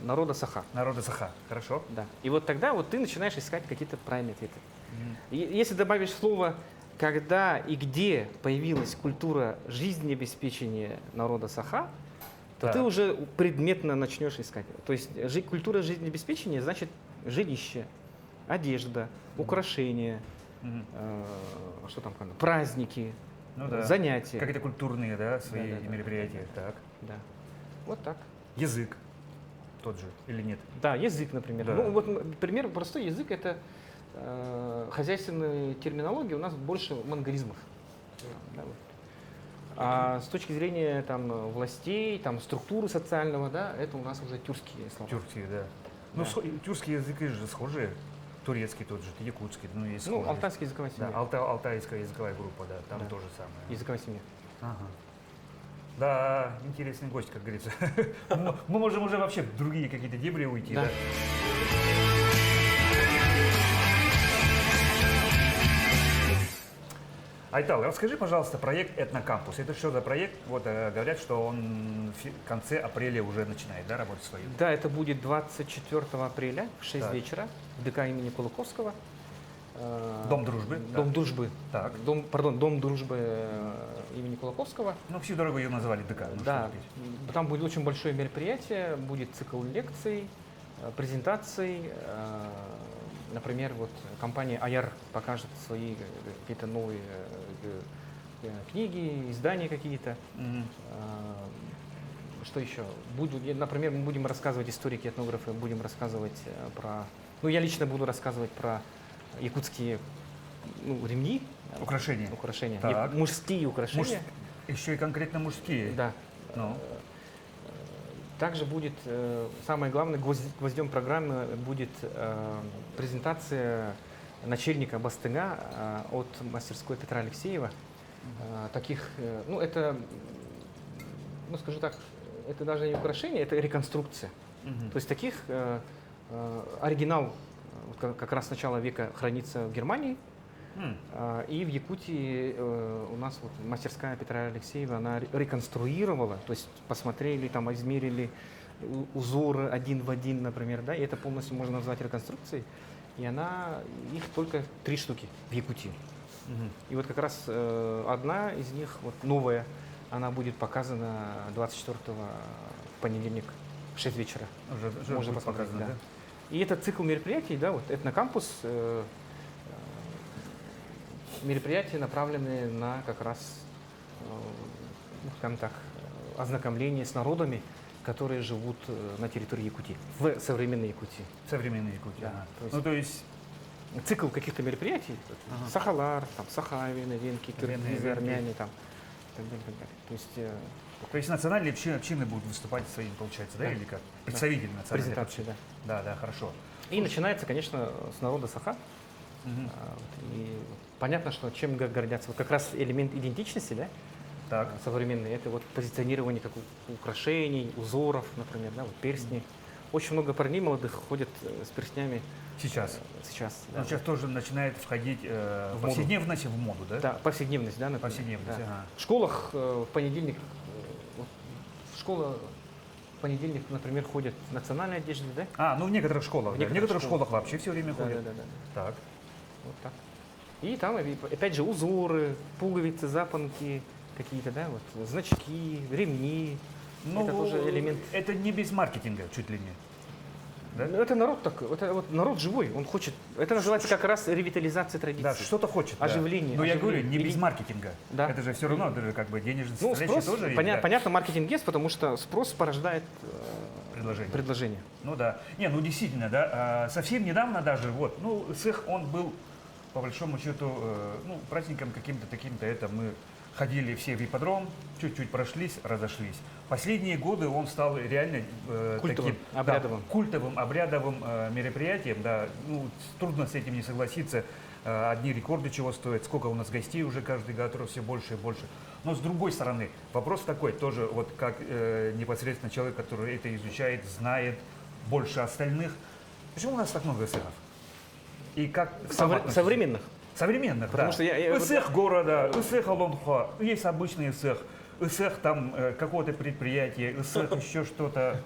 Speaker 2: народа Саха.
Speaker 1: Народа Саха. Хорошо.
Speaker 2: Да. И вот тогда вот ты начинаешь искать какие-то правильные ответы.
Speaker 1: Мгм.
Speaker 2: И если добавишь слово «когда и где появилась культура жизнеобеспечения народа Саха», то
Speaker 1: Так.
Speaker 2: ты уже предметно начнешь искать. То есть культура жизнеобеспечения значит жилище, одежда, украшения,
Speaker 1: Мгм.
Speaker 2: что там, праздники,
Speaker 1: Ну да.
Speaker 2: занятия.
Speaker 1: Какие-то культурные, да, свои
Speaker 2: Да.
Speaker 1: мероприятия. Так.
Speaker 2: Да. Вот так.
Speaker 1: Язык тот же или нет?
Speaker 2: Да, язык, например.
Speaker 1: Да.
Speaker 2: Ну, вот пример простой язык это хозяйственной терминологии у нас больше монголизмов. Да, вот. А с точки зрения там, властей, там, структуры социального, да, это у нас уже тюркские слова.
Speaker 1: Тюркские, да. Ну,
Speaker 2: Да.
Speaker 1: тюркские языки же схожие. Турецкий тот же, якутский, ну и
Speaker 2: Ну,
Speaker 1: схожие.
Speaker 2: алтайская языковая
Speaker 1: Да,
Speaker 2: семья.
Speaker 1: алтайская языковая группа, да, там
Speaker 2: Да.
Speaker 1: то же самое.
Speaker 2: Языковая семья.
Speaker 1: Ага. Да, интересный гость, как говорится. Мы можем уже вообще в другие какие-то дебри уйти,
Speaker 2: Да.
Speaker 1: да? Айтал, расскажи, пожалуйста, проект «Этнокампус». Это что за проект? Вот говорят, что он в конце апреля уже начинает, да, работать свою.
Speaker 2: Да, это будет 24 апреля в 6
Speaker 1: Так.
Speaker 2: вечера в ДК имени Кулаковского.
Speaker 1: Дом дружбы.
Speaker 2: Дом
Speaker 1: да.
Speaker 2: дружбы.
Speaker 1: Так.
Speaker 2: Дом дружбы имени Кулаковского.
Speaker 1: Ну, всю дорогу ее называли ДК. ну,
Speaker 2: Да,
Speaker 1: что теперь.
Speaker 2: там будет очень большое мероприятие, будет цикл лекций, презентаций. Например, вот компания Аяр покажет свои какие-то новые книги, издания какие-то.
Speaker 1: Мгм.
Speaker 2: Что еще? Например, мы будем рассказывать, историки, этнографы, будем рассказывать про... Ну, я лично буду рассказывать про якутские ремни,
Speaker 1: Украшения.
Speaker 2: украшения,
Speaker 1: Так.
Speaker 2: мужские украшения.
Speaker 1: Еще и конкретно мужские.
Speaker 2: Да.
Speaker 1: Ну.
Speaker 2: Также будет, самое главное, гвоздем программы будет презентация начальника Бастыга от мастерской Петра Алексеева. Таких, это, скажу так, это даже не украшение, это реконструкция.
Speaker 1: Мгм.
Speaker 2: То есть таких оригинал вот как раз с начала века хранится в Германии.
Speaker 1: М.
Speaker 2: И в Якутии у нас вот мастерская Петра Алексеева, она реконструировала, то есть посмотрели, там, измерили узоры один в один, например, да, и это полностью можно назвать реконструкцией. И их только 3 штуки в Якутии.
Speaker 1: Мгм.
Speaker 2: И вот как раз одна из них, вот новая, она будет показана 24-го в понедельник в 6 вечера.
Speaker 1: Уже
Speaker 2: Можно
Speaker 1: будет
Speaker 2: посмотреть,
Speaker 1: показано,
Speaker 2: да. И этот цикл мероприятий, да, вот Этнокампус, мероприятия направлены на как раз, скажем так, ознакомление с народами, которые живут на территории Якутии, в современной Якутии.
Speaker 1: Современные Якутии.
Speaker 2: Да,
Speaker 1: ага.
Speaker 2: то есть-
Speaker 1: Ну, то есть,
Speaker 2: Цикл каких-то мероприятий,
Speaker 1: Ага.
Speaker 2: Сахалар, там, Сахавины, Венки,
Speaker 1: Вены,
Speaker 2: Киргизы,
Speaker 1: Венки.
Speaker 2: армяне, там, и так далее, так далее. То есть
Speaker 1: то есть национальные общины будут выступать своими, получается, да,
Speaker 2: Да.
Speaker 1: или как? Представители национальных
Speaker 2: презентации,
Speaker 1: общин.
Speaker 2: да.
Speaker 1: Да, да, хорошо.
Speaker 2: И начинается, конечно, с народа Саха.
Speaker 1: Мгм.
Speaker 2: И понятно, что чем гордятся. Вот как раз элемент идентичности, да,
Speaker 1: Так.
Speaker 2: современный, это вот позиционирование как украшений, узоров, например, да, вот перстни. Очень много парней молодых ходят с перстнями
Speaker 1: Сейчас.
Speaker 2: сейчас.
Speaker 1: Ну,
Speaker 2: Да,
Speaker 1: сейчас тоже начинает входить
Speaker 2: В моду.
Speaker 1: повседневность в моду, да?
Speaker 2: да, повседневность, да, например.
Speaker 1: Повседневность,
Speaker 2: Да.
Speaker 1: ага.
Speaker 2: В школах в понедельник, школа в понедельник, например, ходят в национальной одежде, да?
Speaker 1: Ну в некоторых школах,
Speaker 2: В
Speaker 1: да. В
Speaker 2: некоторых
Speaker 1: некоторых
Speaker 2: школах.
Speaker 1: школах вообще все время
Speaker 2: Да,
Speaker 1: ходят.
Speaker 2: да, да, да.
Speaker 1: Так.
Speaker 2: Вот так. И там, опять же, узоры, пуговицы, запонки какие-то, да, вот, значки, ремни.
Speaker 1: Ну,
Speaker 2: Это тоже элемент.
Speaker 1: Это не без маркетинга, чуть ли не. Да?
Speaker 2: Ну, это народ такой, это вот народ живой, он хочет. Это называется как раз ревитализация традиций.
Speaker 1: Да, что-то хочет. да.
Speaker 2: Оживление,
Speaker 1: Но я говорю,
Speaker 2: оживление.
Speaker 1: не без
Speaker 2: Или-
Speaker 1: маркетинга.
Speaker 2: Да.
Speaker 1: Это же все равно, это же как бы денежная
Speaker 2: Ну,
Speaker 1: составляющая
Speaker 2: спрос,
Speaker 1: тоже есть, да,
Speaker 2: понятно, маркетинг есть, потому что спрос порождает
Speaker 1: предложение.
Speaker 2: предложение.
Speaker 1: Ну да. Не, ну действительно, да. Совсем недавно даже, вот, ну, цех, он был, по большому счету, праздником каким-то таким-то, это мы ходили все в ипподром, чуть-чуть прошлись, разошлись. Последние годы он стал реально
Speaker 2: Культовым,
Speaker 1: таким
Speaker 2: обрядовым.
Speaker 1: Да, культовым, обрядовым мероприятием, да. Ну, трудно с этим не согласиться. Одни рекорды чего стоят, сколько у нас гостей уже каждый год, все больше и больше. Но с другой стороны, вопрос такой, тоже вот как непосредственно человек, который это изучает, знает больше остальных. Почему у нас так много цехов? И как к вам относитесь?
Speaker 2: Современных.
Speaker 1: Современных,
Speaker 2: Потому
Speaker 1: да.
Speaker 2: что я
Speaker 1: цех города, цех Алонхо, есть обычный цех, цех там какого-то предприятия, цех еще что-то.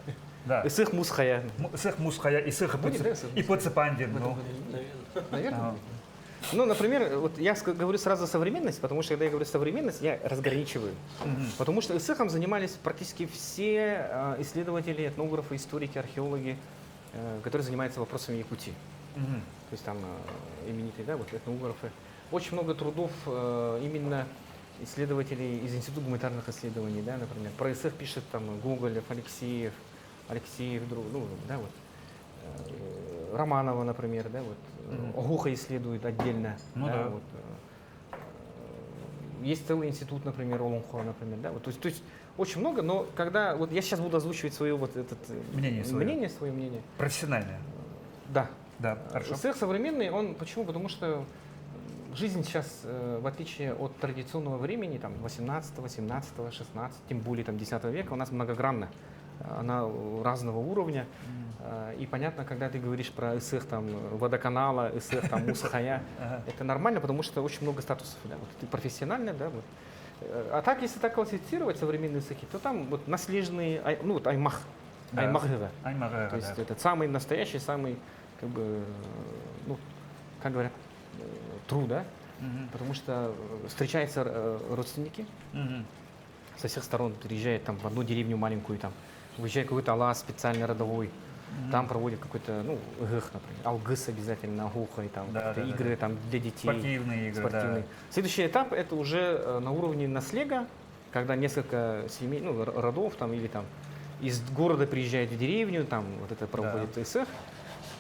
Speaker 1: Да.
Speaker 2: Цех Мусхая.
Speaker 1: Цех Мусхая и цех
Speaker 2: Будет, да, цех
Speaker 1: Ипоцепандин. Ну.
Speaker 3: Наверное.
Speaker 2: Наверное.
Speaker 1: Ага.
Speaker 2: будет. Ну, например, вот я говорю сразу современность, потому что когда я говорю современность, я разграничиваю.
Speaker 1: Мгм.
Speaker 2: Потому что цехом занимались практически все исследователи, этнографы, историки, археологи, которые занимаются вопросами Якутии.
Speaker 1: Мгм.
Speaker 2: То есть там именитые, да, вот этнографы. Очень много трудов именно исследователей из Института гуманитарных исследований, да, например. Про ИСЭХ пишет там Гоголев, Алексеев, да, вот. Романова, например, да, вот, Огуха исследует отдельно.
Speaker 1: Ну да.
Speaker 2: Вот, есть целый институт, например, Олонхо, например, да, вот, то есть очень много, но когда, вот я сейчас буду озвучивать свое вот это свое мнение.
Speaker 1: Профессиональное.
Speaker 2: Да.
Speaker 1: Да, хорошо.
Speaker 2: Исех современный, он почему? Потому что жизнь сейчас, в отличие от традиционного времени, там, 18, 17, 16, тем более там, 10 века, у нас многогранна. Она разного уровня. И понятно, когда ты говоришь про исех там, водоканала, исех там, Мусхая, это нормально, потому что очень много статусов. Да? Вот ты профессиональный, да, вот. А так, если так классифицировать современные исехи, то там вот наследные, ну вот аймах,
Speaker 1: Да.
Speaker 2: аймагыга.
Speaker 1: Аймагыга,
Speaker 2: То есть
Speaker 1: да.
Speaker 2: это самый настоящий, самый, как бы, ну, как говорят, true, да?
Speaker 1: Мгм.
Speaker 2: Потому что встречаются родственники,
Speaker 1: Мгм.
Speaker 2: со всех сторон приезжает там в одну деревню маленькую, там выезжает какой-то алас специальный родовой, там проводят какой-то, ну, гых, например, алгыс обязательно, агуха, и там
Speaker 1: Да,
Speaker 2: какие-то
Speaker 1: да, да,
Speaker 2: игры
Speaker 1: да.
Speaker 2: там для детей.
Speaker 1: Спортивные игры,
Speaker 2: Спортивные. Следующий этап это уже на уровне наслега, когда несколько семей, ну, родов там или там из города приезжает в деревню, там вот это проводит исех.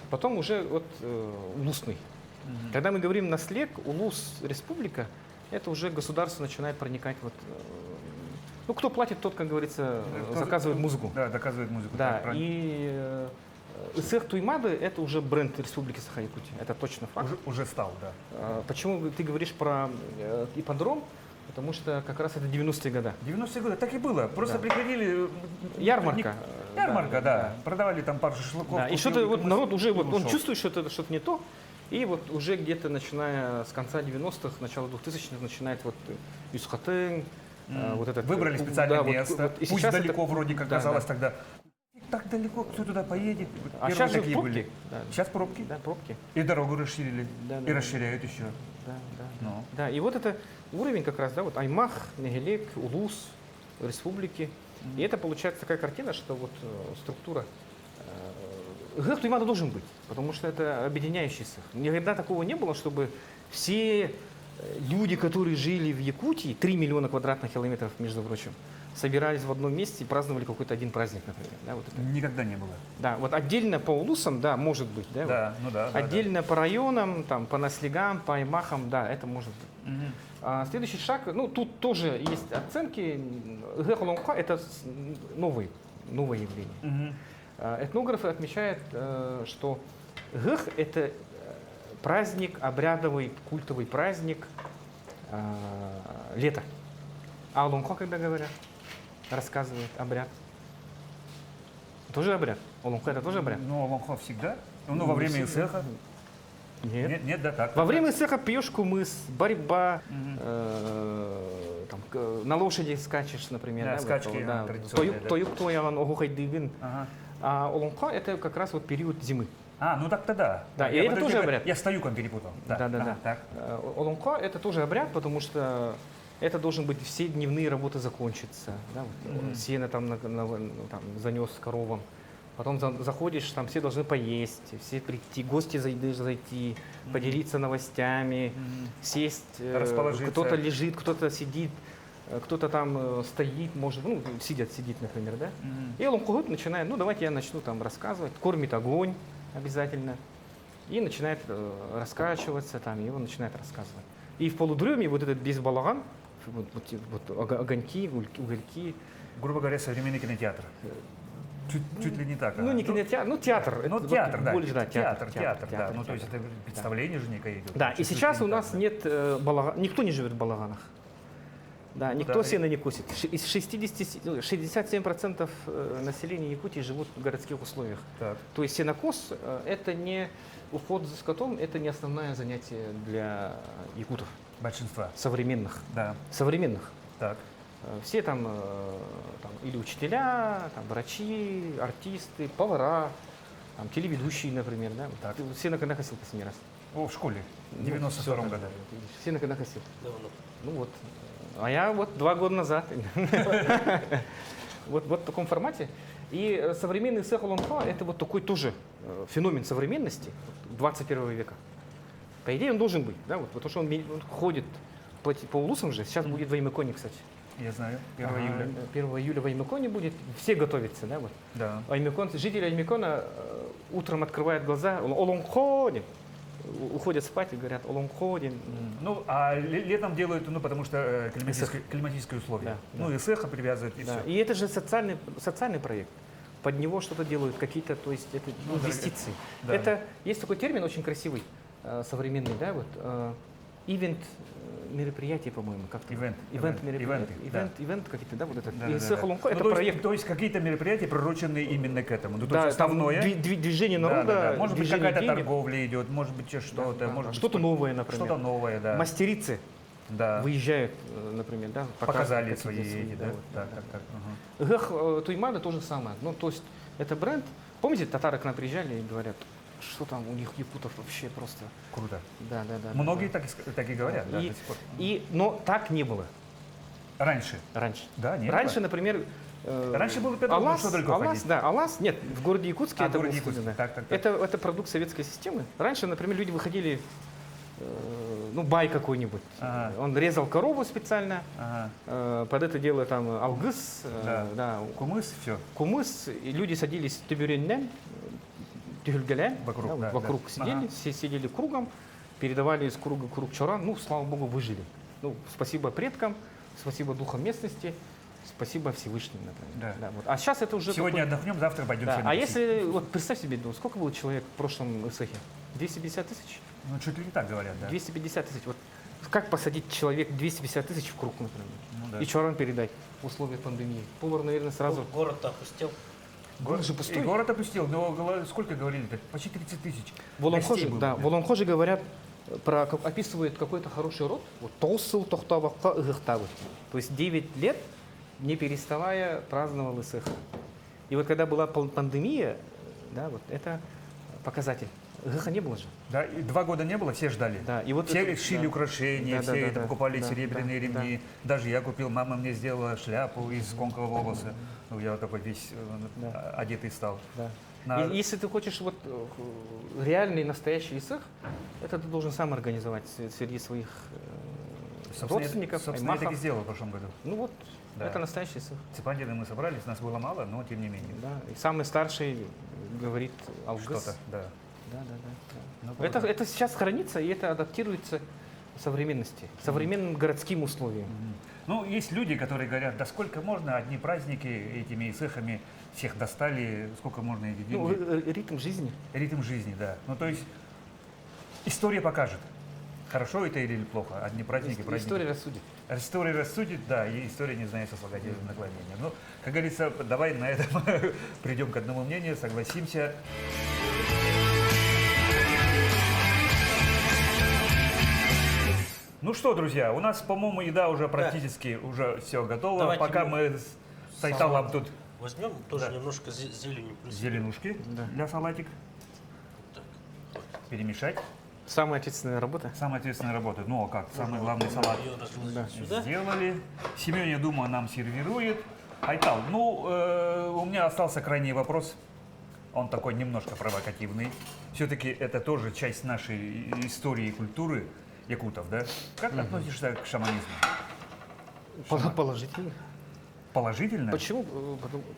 Speaker 2: Потом уже вот улусный.
Speaker 1: Мгм.
Speaker 2: Когда мы говорим наслег, улус, республика, это уже государство начинает проникать вот. Ну, кто платит, тот, как говорится, заказывает музыку.
Speaker 1: Да, доказывает музыку.
Speaker 2: Да,
Speaker 1: так, правильно.
Speaker 2: и исех Туймады это уже бренд Республики Саха-Якутия. Это точно факт.
Speaker 1: Уже стал, да.
Speaker 2: Почему ты говоришь про ипподром? Потому что как раз это 90-е годы.
Speaker 1: 90-е годы так и было. Просто
Speaker 2: Да.
Speaker 1: приходили...
Speaker 2: Ярмарка.
Speaker 1: Ярмарка, да. Продавали там пару шашлыков.
Speaker 2: Да, и
Speaker 1: купил,
Speaker 2: что-то вот народ уже вот, он
Speaker 1: ушел.
Speaker 2: чувствует, что это что-то не то. И вот уже где-то начиная с конца 90-х, начала 2000-х начинает вот Юсхатен, вот этот...
Speaker 1: Выбрали специальное
Speaker 2: да, вот-
Speaker 1: место.
Speaker 2: вот, и
Speaker 1: Пусть
Speaker 2: сейчас
Speaker 1: далеко
Speaker 2: это-
Speaker 1: вроде как
Speaker 2: да,
Speaker 1: казалось
Speaker 2: да.
Speaker 1: тогда. Так далеко, кто туда поедет?
Speaker 2: А
Speaker 1: Первые
Speaker 2: сейчас же
Speaker 1: такие
Speaker 2: пробки.
Speaker 1: были.
Speaker 2: Да,
Speaker 1: Сейчас пробки.
Speaker 2: да, пробки.
Speaker 1: И дорогу расширили.
Speaker 2: Да,
Speaker 1: И
Speaker 2: да,
Speaker 1: расширяют еще.
Speaker 2: Да, да.
Speaker 1: Ну.
Speaker 2: Да, и вот это уровень как раз, да, вот Аймах, Негелек, Улус, республики. И это получается такая картина, что вот структура ГЭХ Туймада должен быть, потому что это объединяющий СЭХ. Никогда такого не было, чтобы все люди, которые жили в Якутии, 3 миллиона квадратных километров, между прочим, собирались в одном месте и праздновали какой-то один праздник, например. Да, вот это.
Speaker 1: Никогда не было.
Speaker 2: Да, вот отдельно по улусам, да, может быть, да,
Speaker 1: Да, ну да. да,
Speaker 2: отдельно по районам, там, по наслегам, по аймахам, да, это может быть.
Speaker 1: да. Мгм.
Speaker 2: Следующий шаг, ну тут тоже есть оценки. Гэ-Холонха это новое явление.
Speaker 1: Мгм.
Speaker 2: Этнографы отмечают, что гэх это праздник, обрядовый, культовый праздник лета. А Олонхо, когда говорят, рассказывает обряд. Тоже обряд. Олонхо это тоже обряд.
Speaker 1: Ну, Ломхо всегда. Ну, во время Исеха.
Speaker 2: Нет.
Speaker 1: Нет, да, так.
Speaker 2: Во время исеха пьешь кумыс, борьба,
Speaker 1: Мгм.
Speaker 2: там, на лошади скачешь, например.
Speaker 1: Да,
Speaker 2: вот,
Speaker 1: скачки,
Speaker 2: да.
Speaker 1: традиционные, да.
Speaker 2: Тоюк тоян, огухайдыгын.
Speaker 1: Ага.
Speaker 2: А Олонхо это как раз вот период зимы.
Speaker 1: А, ну так-то да.
Speaker 2: Да, и
Speaker 1: Я
Speaker 2: это
Speaker 1: подожди,
Speaker 2: тоже обряд.
Speaker 1: Я с Таюком перепутал. Да,
Speaker 2: Да.
Speaker 1: ага, так.
Speaker 2: Олонхо это тоже обряд, потому что это должен быть все дневные работы закончиться. Да, вот,
Speaker 1: Мгм.
Speaker 2: сено там, там занес коровам. Потом заходишь, там все должны поесть, все прийти, гости зайти, поделиться новостями,
Speaker 1: Мгм.
Speaker 2: сесть.
Speaker 1: Расположиться.
Speaker 2: Кто-то лежит, кто-то сидит, кто-то там стоит, может, ну, сидит, например, да.
Speaker 1: Мгм.
Speaker 2: И Олонхо начинает, ну, давайте я начну там рассказывать, кормит огонь обязательно. И начинает раскачиваться, там, и он начинает рассказывать. И в полудреме вот этот без балаган, вот огоньки, угольки.
Speaker 1: Грубо говоря, современный кинотеатр. Чуть ли не так.
Speaker 2: Ну,
Speaker 1: ага.
Speaker 2: не кинотеатр, ну, театр.
Speaker 1: Ну,
Speaker 2: это
Speaker 1: театр,
Speaker 2: вот
Speaker 1: да.
Speaker 2: больше, да,
Speaker 1: Театр, да. Ну, то есть
Speaker 2: театр.
Speaker 1: это представление же некое идет.
Speaker 2: Да, и
Speaker 1: Чуть ли
Speaker 2: сейчас
Speaker 1: не
Speaker 2: у
Speaker 1: так,
Speaker 2: нас
Speaker 1: да.
Speaker 2: нет балаган, никто не живет в балаганах. Да, никто
Speaker 1: да.
Speaker 2: сено не косит. Из 67% населения Якутии живут в городских условиях.
Speaker 1: Так.
Speaker 2: То есть сенокос это не уход за скотом, это не основное занятие для якутов
Speaker 1: Большинства.
Speaker 2: современных.
Speaker 1: Да.
Speaker 2: Современных.
Speaker 1: Так.
Speaker 2: Все там или учителя, там, врачи, артисты, повара, там, телеведущие, например. Да?
Speaker 1: Так.
Speaker 2: Все на косил последний раз.
Speaker 1: О, в школе. В
Speaker 2: Ну,
Speaker 1: 92-м
Speaker 2: всё,
Speaker 1: году.
Speaker 2: видишь, все на косил.
Speaker 3: Давно.
Speaker 2: Ну вот. А я вот 2 года назад. Вот в таком формате. И современный исех Олонхо это вот такой тоже феномен современности 21 века. По идее он должен быть, да, вот, потому что он ходит по улусам же. Сейчас будет Ваймыкони, кстати.
Speaker 1: Я знаю. 1 июля.
Speaker 2: 1 июля в Аймеконе будет. Все готовятся, да, вот.
Speaker 1: Да.
Speaker 2: Аймекон, жители Аймекона утром открывают глаза, олонгходим, уходят спать и говорят олонгходим.
Speaker 1: Ну, а летом делают, ну, потому что климатические условия.
Speaker 2: Да,
Speaker 1: Ну, и сеха привязывают, и
Speaker 2: Да.
Speaker 1: все.
Speaker 2: И это же социальный проект. Под него что-то делают, какие-то, то есть это
Speaker 1: Ну,
Speaker 2: инвестиции.
Speaker 1: да.
Speaker 2: Это есть такой термин очень красивый, современный, да, вот ивент мероприятие, по-моему, как-то.
Speaker 1: Ивент.
Speaker 2: Ивент какие-то, да, вот это.
Speaker 1: Да,
Speaker 2: И
Speaker 1: да,
Speaker 2: Сеха
Speaker 1: да.
Speaker 2: Лунхо
Speaker 1: Ну,
Speaker 2: это
Speaker 1: то есть-
Speaker 2: проект.
Speaker 1: То есть какие-то мероприятия приуроченные именно к этому. Ну, то
Speaker 2: Да,
Speaker 1: есть
Speaker 2: там
Speaker 1: основное.
Speaker 2: движение
Speaker 1: Да,
Speaker 2: народа,
Speaker 1: да, да. Может быть,
Speaker 2: движение
Speaker 1: какая-то
Speaker 2: денег.
Speaker 1: торговля идет, может быть, что-то.
Speaker 2: Да,
Speaker 1: может быть,
Speaker 2: что-то новое, например.
Speaker 1: Что-то новое, да.
Speaker 2: Мастерицы
Speaker 1: Да.
Speaker 2: выезжают, например, да,
Speaker 1: Показали
Speaker 2: показывают
Speaker 1: свои
Speaker 2: какие-то
Speaker 1: эти, да?
Speaker 2: вот,
Speaker 1: Так, так, так. Ага.
Speaker 2: Гэх Туймада то же самое. Ну, то есть это бренд. Помните, татары к нам приезжали и говорят, что там у них якутов вообще просто.
Speaker 1: Круто.
Speaker 2: Да.
Speaker 1: Многие так и говорят, да,
Speaker 2: И-
Speaker 1: до сих пор.
Speaker 2: Но так не было
Speaker 1: Раньше.
Speaker 2: раньше.
Speaker 1: Да, не
Speaker 2: Раньше,
Speaker 1: было.
Speaker 2: например,
Speaker 1: Раньше было педагог,
Speaker 2: Алас,
Speaker 1: что далеко
Speaker 2: Алас,
Speaker 1: ходить.
Speaker 2: да, Алас, нет, в городе Якутске
Speaker 1: А,
Speaker 2: это
Speaker 1: в городе
Speaker 2: был
Speaker 1: Якутске,
Speaker 2: студент,
Speaker 1: так,
Speaker 2: да.
Speaker 1: так, так.
Speaker 2: Это продукт советской системы. Раньше, например, люди выходили, ну, бай какой-нибудь.
Speaker 1: Ага.
Speaker 2: Он резал корову специально,
Speaker 1: Ага.
Speaker 2: под это дело там алгыс,
Speaker 1: Да.
Speaker 2: да,
Speaker 1: Кумыс, все.
Speaker 2: кумыс, и люди садились тюбюреннен, тюгельгелен,
Speaker 1: Вокруг,
Speaker 2: вот
Speaker 1: да,
Speaker 2: вокруг
Speaker 1: да.
Speaker 2: сидели,
Speaker 1: Ага.
Speaker 2: все сидели кругом, передавали из круга в круг чоран, ну, слава богу, выжили. Ну, спасибо предкам, спасибо духам местности, спасибо Всевышнему, например.
Speaker 1: Да.
Speaker 2: Вот. А сейчас это уже
Speaker 1: Сегодня
Speaker 2: такой-
Speaker 1: отдохнем, завтра пойдем
Speaker 2: Да.
Speaker 1: всем
Speaker 2: А
Speaker 1: тусить.
Speaker 2: если, вот представь себе, ну, сколько было человек в прошлом Исахе? 250 тысяч?
Speaker 1: Ну, чуть ли не так говорят, да.
Speaker 2: 250 тысяч. Вот как посадить человек 250 тысяч в круг, например?
Speaker 1: Ну, да.
Speaker 2: И чоран передать в условиях пандемии? Повар, наверное, сразу...
Speaker 3: Город опустел.
Speaker 2: Город же
Speaker 1: И
Speaker 2: пустой.
Speaker 1: город опустил, но сколько говорили-то? Почти 30 тысяч.
Speaker 2: В Улан-Хоже,
Speaker 1: гостей было,
Speaker 2: да, в Улан-Хоже говорят, описывают какой-то хороший род, вот толсыл тохтавакка ыгыхтавы. То есть 9 лет, не переставая, праздновал Исыха. И вот когда была пандемия, да, вот это показатель. Ыгыха не было же.
Speaker 1: Да, и 2 года не было, все ждали.
Speaker 2: Да, и вот
Speaker 1: Все
Speaker 2: это-
Speaker 1: шили
Speaker 2: да.
Speaker 1: украшения,
Speaker 2: Да,
Speaker 1: все
Speaker 2: да,
Speaker 1: это
Speaker 2: да,
Speaker 1: покупали
Speaker 2: да,
Speaker 1: серебряные
Speaker 2: да,
Speaker 1: ремни. Даже я купил, мама мне сделала шляпу из конского волоса. Ну, я вот такой весь
Speaker 2: Да.
Speaker 1: одетый стал.
Speaker 2: Да.
Speaker 1: На-
Speaker 2: И если ты хочешь вот реальный настоящий Исых, это ты должен сам организовать среди своих родственников,
Speaker 1: Собственно, я так и
Speaker 2: аймахов.
Speaker 1: сделал в прошлом году.
Speaker 2: Ну вот,
Speaker 1: Да.
Speaker 2: это настоящий Исых.
Speaker 1: Цепандины мы собрались, нас было мало, но тем не менее.
Speaker 2: Да. И самый старший говорит алгыс.
Speaker 1: Что-то, да.
Speaker 2: Да.
Speaker 1: Ну,
Speaker 2: Это сейчас хранится, и это адаптируется современности, современным городским условиям.
Speaker 1: Ну, есть люди, которые говорят, да сколько можно, одни праздники этими исехами всех достали, сколько можно эти
Speaker 2: Ну,
Speaker 1: деньги.
Speaker 2: ритм жизни.
Speaker 1: Ритм жизни, да. Ну, то есть история покажет, хорошо это или плохо. Одни праздники, праздники.
Speaker 2: История рассудит.
Speaker 1: История рассудит, да, и история не знает сослагательного наклонения. Ну, как говорится, давай на этом придем к одному мнению, согласимся. Ну что, друзья, у нас, по-моему, еда уже практически уже все готово.
Speaker 3: Давайте
Speaker 1: Пока
Speaker 3: мы
Speaker 1: мы с Айталом тут
Speaker 3: Возьмем тоже
Speaker 1: Да.
Speaker 3: немножко зелени. плюс.
Speaker 1: зеленушки
Speaker 2: Да.
Speaker 1: для салатик
Speaker 3: Так.
Speaker 1: перемешать.
Speaker 2: Самая ответственная работа.
Speaker 1: Самая ответственная работа. Ну, а как? Самый
Speaker 3: Можно
Speaker 1: главный салат
Speaker 3: Ее разложить
Speaker 2: Да.
Speaker 3: сюда.
Speaker 1: сделали. Семен, я думаю, нам сервирует. Айтал, ну, у меня остался крайний вопрос. Он такой немножко провокативный. Все-таки это тоже часть нашей истории и культуры якутов, да? Как относишься к шаманизму?
Speaker 2: Положительно.
Speaker 1: Положительно?
Speaker 2: Почему?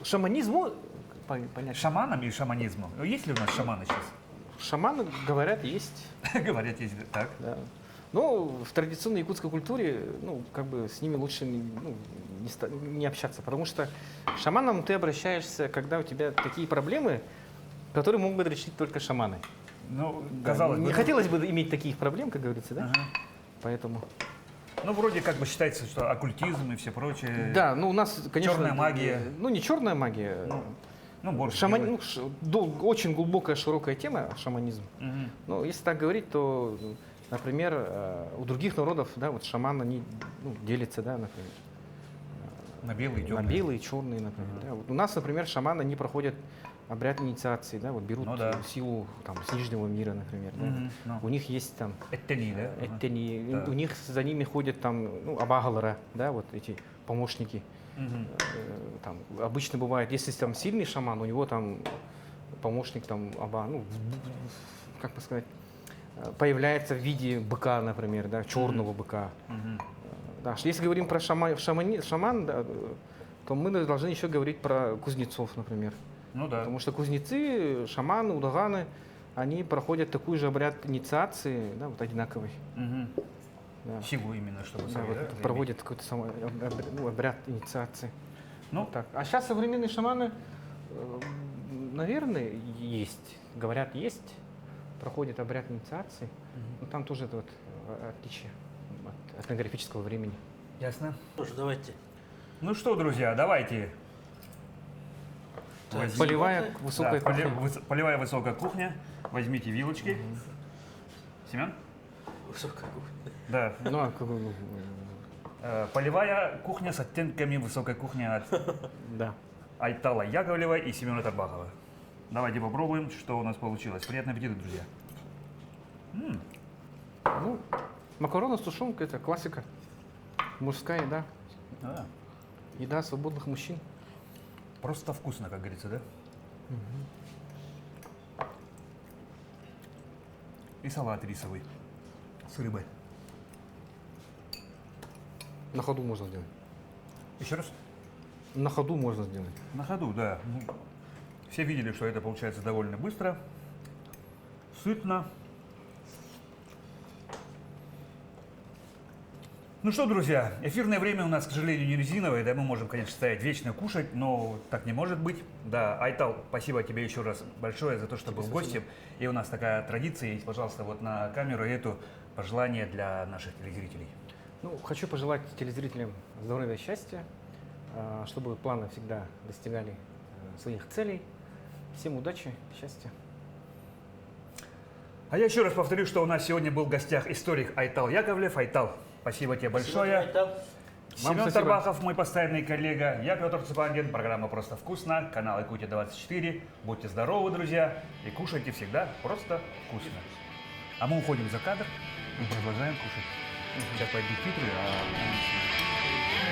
Speaker 2: Шаманизму, понятно.
Speaker 1: Шаманам и шаманизму? Есть ли у нас шаманы сейчас?
Speaker 2: Шаманы, говорят, есть.
Speaker 1: Говорят, есть. Так.
Speaker 2: Да. Ну, в традиционной якутской культуре, ну, как бы с ними лучше не общаться, потому что к шаманам ты обращаешься, когда у тебя такие проблемы, которые могут решить только шаманы.
Speaker 1: Ну,
Speaker 2: Да,
Speaker 1: казалось
Speaker 2: не
Speaker 1: бы.
Speaker 2: хотелось бы иметь таких проблем, как говорится, да?
Speaker 1: Ага.
Speaker 2: Поэтому.
Speaker 1: Ну, вроде как бы считается, что оккультизм и все прочее.
Speaker 2: Да, ну у нас, конечно.
Speaker 1: Черная магия.
Speaker 2: Ну, не черная магия.
Speaker 1: Ну, больше.
Speaker 2: Шаман... очень глубокая, широкая тема шаманизм.
Speaker 1: Мгм.
Speaker 2: Ну, если так говорить, то, например, у других народов, да, вот шаман, они делятся, да, например,
Speaker 1: На белый,
Speaker 2: на
Speaker 1: темный.
Speaker 2: белые, черные, например. Да. Вот у нас, например, шаманы, они проходят обряд инициации, да, вот берут
Speaker 1: Ну да.
Speaker 2: силу там, с нижнего мира, например. Да.
Speaker 1: Мгм, ну.
Speaker 2: У них есть там
Speaker 1: Эттени, да? Ага.
Speaker 2: эттени,
Speaker 1: Да.
Speaker 2: у них за ними ходят там, абагалара, да, вот эти помощники.
Speaker 1: Мгм.
Speaker 2: Там, обычно бывает, если там сильный шаман, у него там помощник там, как бы сказать, появляется в виде быка, например, да, черного быка.
Speaker 1: Мгм.
Speaker 2: Да, если говорим про шаман, да, то мы должны еще говорить про кузнецов, например.
Speaker 1: Ну да.
Speaker 2: Потому что кузнецы, шаманы, удаганы, они проходят такой же обряд инициации, да, вот одинаковый.
Speaker 1: Мгм.
Speaker 2: Да.
Speaker 1: Силу именно, чтобы
Speaker 2: Да,
Speaker 1: свои,
Speaker 2: вот
Speaker 1: да,
Speaker 2: это
Speaker 1: заиметь.
Speaker 2: проводят какой-то обряд инициации.
Speaker 1: Ну,
Speaker 2: Вот так. А сейчас современные шаманы, наверное, есть. Говорят, есть. Проходят обряд инициации. Но там тоже это вот отличие от этнографического времени.
Speaker 1: ясно.
Speaker 3: Что ж, давайте.
Speaker 1: Ну что, друзья, давайте.
Speaker 3: Так,
Speaker 1: Возьмите.
Speaker 2: Поливая
Speaker 3: Да,
Speaker 2: высокая
Speaker 1: Да,
Speaker 2: кухня.
Speaker 1: полевая высокая кухня. Возьмите вилочки. Семен?
Speaker 3: Высокая кухня.
Speaker 1: Да.
Speaker 2: Ну, а как бы,
Speaker 1: Полевая кухня с оттенками высокой кухни от
Speaker 2: да.
Speaker 1: Айтала Яковлева и Семена Тарбахова. Давайте попробуем, что у нас получилось. Приятного аппетита, друзья.
Speaker 2: Ну, макароны с тушенкой – это классика. Мужская еда.
Speaker 1: Да.
Speaker 2: Еда свободных мужчин.
Speaker 1: Просто вкусно, как говорится, да? И салат рисовый с рыбой.
Speaker 2: На ходу можно сделать.
Speaker 1: Еще раз?
Speaker 2: На ходу можно сделать.
Speaker 1: На ходу, да. Ну, все видели, что это получается довольно быстро, сытно. Ну что, друзья, эфирное время у нас, к сожалению, не резиновое, да, мы можем, конечно, стоять вечно кушать, но так не может быть. Да, Айтал, спасибо тебе еще раз большое за то, что был гостем. И у нас такая традиция есть, пожалуйста, вот на камеру эту пожелание для наших телезрителей.
Speaker 2: Ну, хочу пожелать телезрителям здоровья и счастья, чтобы планы всегда достигали своих целей. Всем удачи, счастья.
Speaker 1: А я еще раз повторю, что у нас сегодня был в гостях историк Айтал Яковлев. Айтал, спасибо тебе большое.
Speaker 3: Спасибо, Айтал.
Speaker 2: Вам
Speaker 1: Семен
Speaker 2: спасибо.
Speaker 1: Тарбахов, мой постоянный коллега. Я Петр Цепангин. Программа «Просто вкусно». Канал Якутия-24. Будьте здоровы, друзья. И кушайте всегда просто вкусно. А мы уходим за кадр и продолжаем кушать. Сейчас пойду титры, а